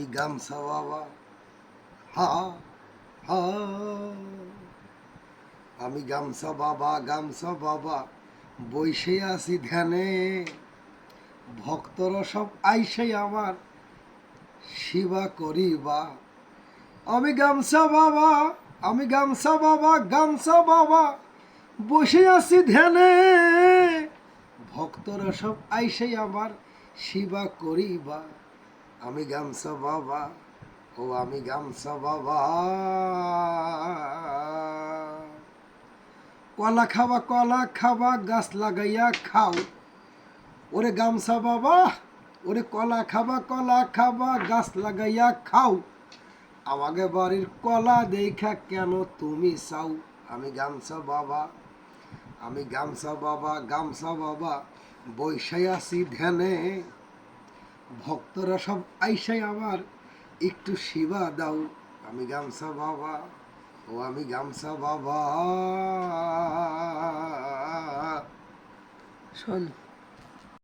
গামছা বাবা, হা হা। আমি গামছা বাবা, গামছা বাবা, বইসে আছি ধ্যানে। ভক্তরা সব আইসে আমার সেবা করিবা। আমি গামছা বাবা, আমি গামছা বাবা, গামছা বাবা, বসে আছি ধ্যানে। ভক্তরা সব আইসে আমার সেবা করিবা। আমি গামছা বাবা, ও আমি গামছা বাবা। কলা খাবা, কলা খাবা, গাছ লাগাইয়া খাও। ওরে গামছা বাবা, ওরে কলা খাবা, কলা খাবা, গাছ লাগাইয়া খাও। আমাকে বাড়ির কলা দেখা কেন তুমি চাও। আমি গামছা বাবা, আমি গামছা বাবা, গামছা বাবা, বৈশাই আছি ধ্যানে। ভক্তরা সব আইসাই আমার একটু সেবা দাও। আমি গামছা বাবা, ও আমি গামছা বাবা। শোন।